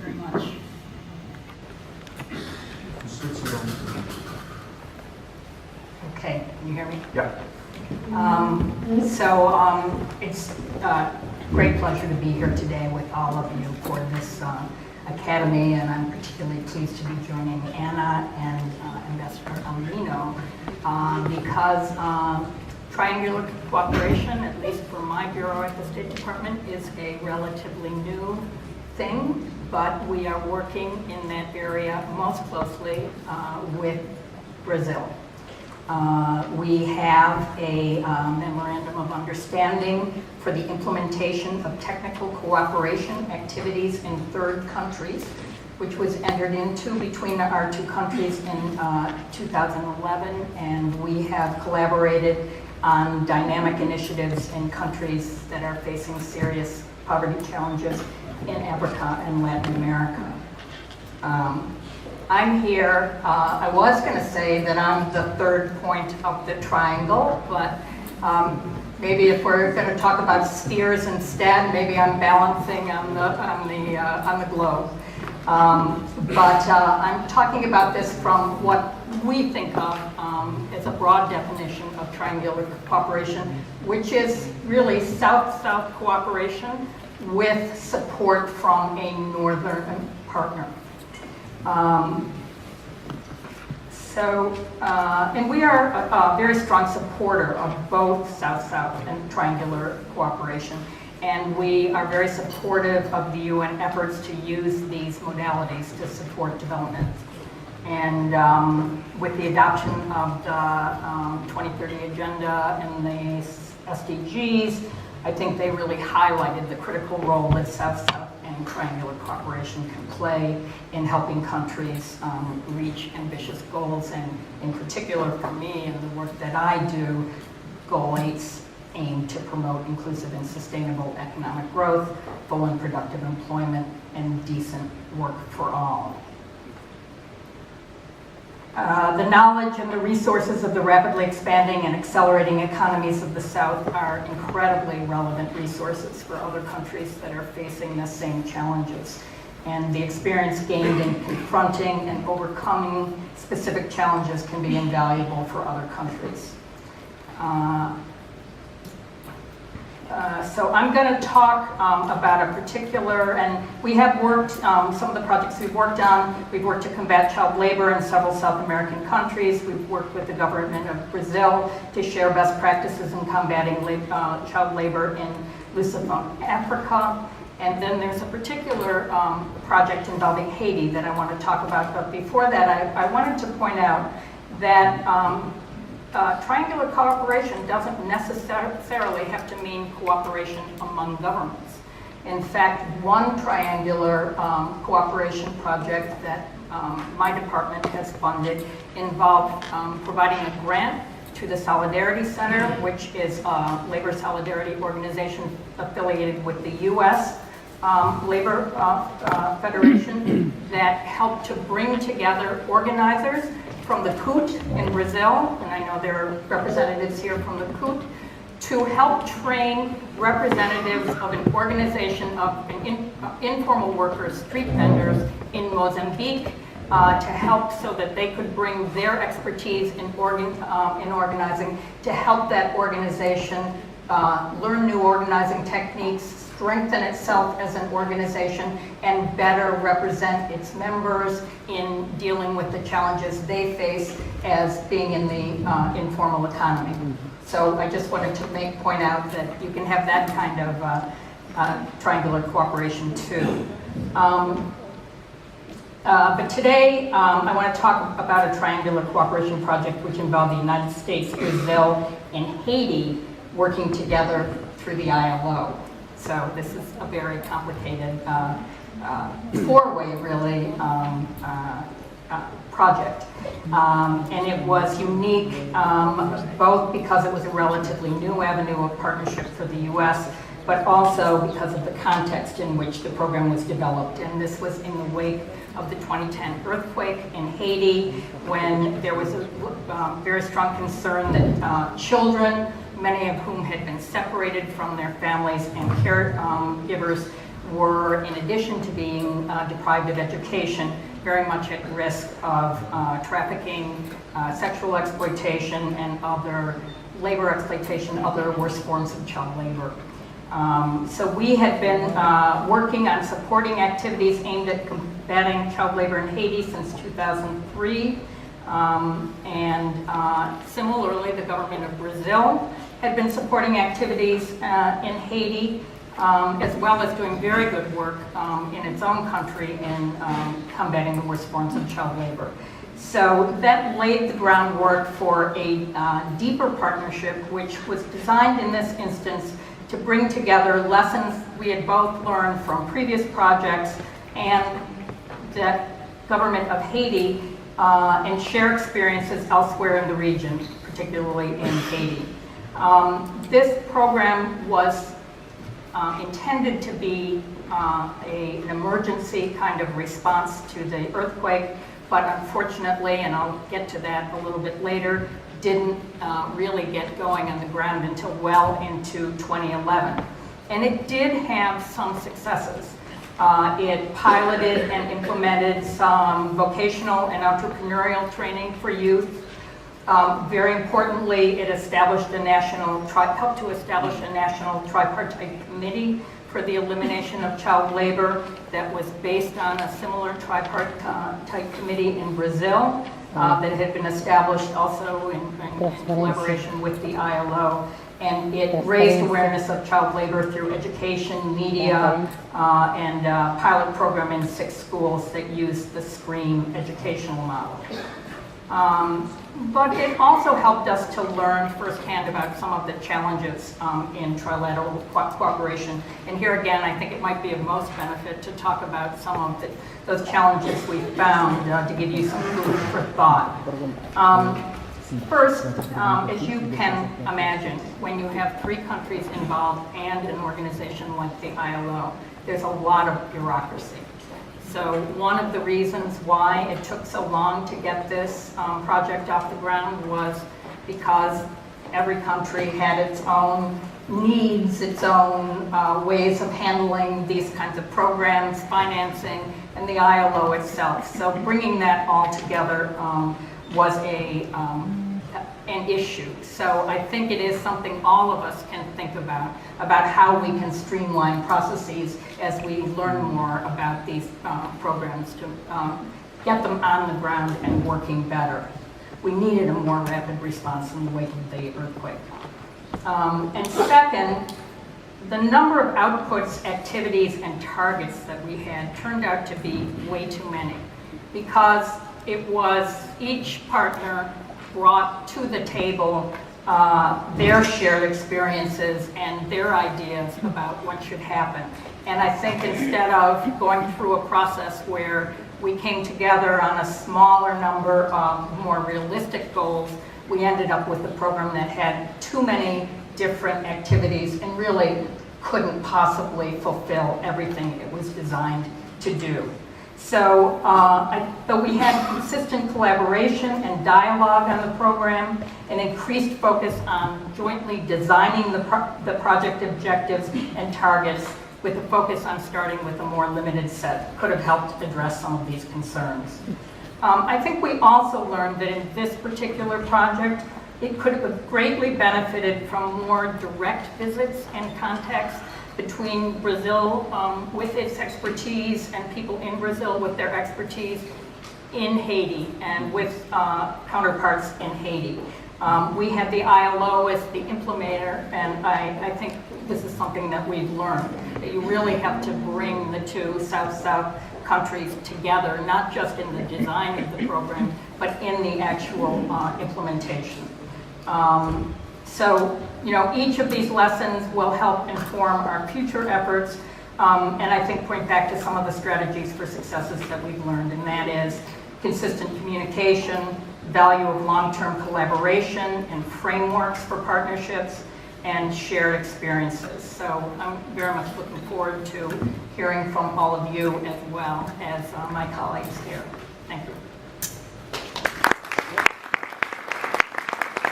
very much. Okay, can you hear me? Yeah. It's a great pleasure to be here today with all of you for this academy, and I'm particularly pleased to be joining Anna and Ambassador Almino because triangular cooperation, at least for my bureau at the State Department, is a relatively new thing, but we are working in that area most closely with Brazil. We have a memorandum of understanding for the implementation of technical cooperation activities in third countries, which was entered into between our two countries in 2011, and we have collaborated on dynamic initiatives in countries that are facing serious poverty challenges in Africa and Latin America. I'm here, I was going to say that I'm the third point of the triangle, but maybe if we're going to talk about spheres instead, maybe I'm balancing on the globe. I'm talking about this from what we think of as a broad definition of triangular cooperation, which is really South-South cooperation with support from a northern partner. And we are a very strong supporter of both South-South and triangular cooperation, and we are very supportive of the UN efforts to use these modalities to support development. And with the adoption of the 2030 Agenda and the SDGs, I think they really highlighted the critical role that South-South and triangular cooperation can play in helping countries reach ambitious goals, and in particular for me and the work that I do, Goal 8's aim to promote inclusive and sustainable economic growth, full and productive employment, and decent work for all. The knowledge and the resources of the rapidly expanding and accelerating economies of the South are incredibly relevant resources for other countries that are facing the same challenges. And the experience gained in confronting and overcoming specific challenges can be invaluable for other countries. So I'm going to talk about a particular, and we have worked, some of the projects we've worked to combat child labor in several South American countries. We've worked with the government of Brazil to share best practices in combating child labor in Lusophone Africa. And then there's a particular project involving Haiti that I want to talk about. But before that, I wanted to point out that triangular cooperation doesn't necessarily have to mean cooperation among governments. In fact, one triangular cooperation project that my department has funded involved providing a grant to the Solidarity Center, which is a labor solidarity organization affiliated with the U.S. Labor Federation that helped to bring together organizers from the CUT in Brazil, and I know there are representatives here from the CUT, to help train representatives of an organization of informal workers, street vendors in Mozambique, to help so that they could bring their expertise in organizing to help that organization learn new organizing techniques, strengthen itself as an organization, and better represent its members in dealing with the challenges they face as being in the informal economy. So I just wanted to point out that you can have that kind of triangular cooperation too. But today I want to talk about a triangular cooperation project which involved the United States, Brazil, and Haiti working together through the ILO. So this is a very complicated four-way, really, project. And it was unique both because it was a relatively new avenue of partnership for the U.S., but also because of the context in which the program was developed. And this was in the wake of the 2010 earthquake in Haiti, when there was a very strong concern that children, many of whom had been separated from their families and caregivers, were, in addition to being deprived of education, very much at risk of trafficking, sexual exploitation, and other labor exploitation, other worse forms of child labor. So we had been working on supporting activities aimed at combating child labor in Haiti since 2003. Similarly, the government of Brazil had been supporting activities in Haiti, as well as doing very good work in its own country in combating the worst forms of child labor. So that laid the groundwork for a deeper partnership, which was designed in this instance to bring together lessons we had both learned from previous projects and the government of Haiti and share experiences elsewhere in the region, particularly in Haiti. This program was intended to be an emergency kind of response to the earthquake, but unfortunately, and I'll get to that a little bit later, didn't really get going on the ground until well into 2011. And it did have some successes. It piloted and implemented some vocational and entrepreneurial training for youth. Very importantly, it established helped to establish a national tripartite committee for the elimination of child labor that was based on a similar tripartite committee in Brazil that had been established also in collaboration with the ILO. And it raised awareness of child labor through education, media, and a pilot program in 6 schools that used the SCREAM educational model. But it also helped us to learn firsthand about some of the challenges in trilateral cooperation. And here again, I think it might be of most benefit to talk about some of those challenges we found to give you some food for thought. First, as you can imagine, when you have 3 countries involved and an organization like the ILO, there's a lot of bureaucracy. So one of the reasons why it took so long to get this project off the ground was because every country had its own needs, its own ways of handling these kinds of programs, financing, and the ILO itself. So bringing that all together was an issue. So I think it is something all of us can think about how we can streamline processes as we learn more about these programs to get them on the ground and working better. We needed a more rapid response in the wake of the earthquake. And second, the number of outputs, activities, and targets that we had turned out to be way too many because it was each partner brought to the table their shared experiences and their ideas about what should happen. And I think instead of going through a process where we came together on a smaller number of more realistic goals, we ended up with a program that had too many different activities and really couldn't possibly fulfill everything it was designed to do. So though we had consistent collaboration and dialogue on the program, an increased focus on jointly designing the project objectives and targets with a focus on starting with a more limited set could have helped address some of these concerns. I think we also learned that in this particular project, it could have greatly benefited from more direct visits and contacts between Brazil with its expertise and people in Brazil with their expertise in Haiti and with counterparts in Haiti. We had the ILO as the implementer, and I think this is something that we've learned, that you really have to bring the 2 South-South countries together, not just in the design of the program, but in the actual implementation. So, each of these lessons will help inform our future efforts, and I think point back to some of the strategies for successes that we've learned, and that is consistent communication, value of long-term collaboration and frameworks for partnerships, and shared experiences. So I'm very much looking forward to hearing from all of you as well as my colleagues here. Thank you.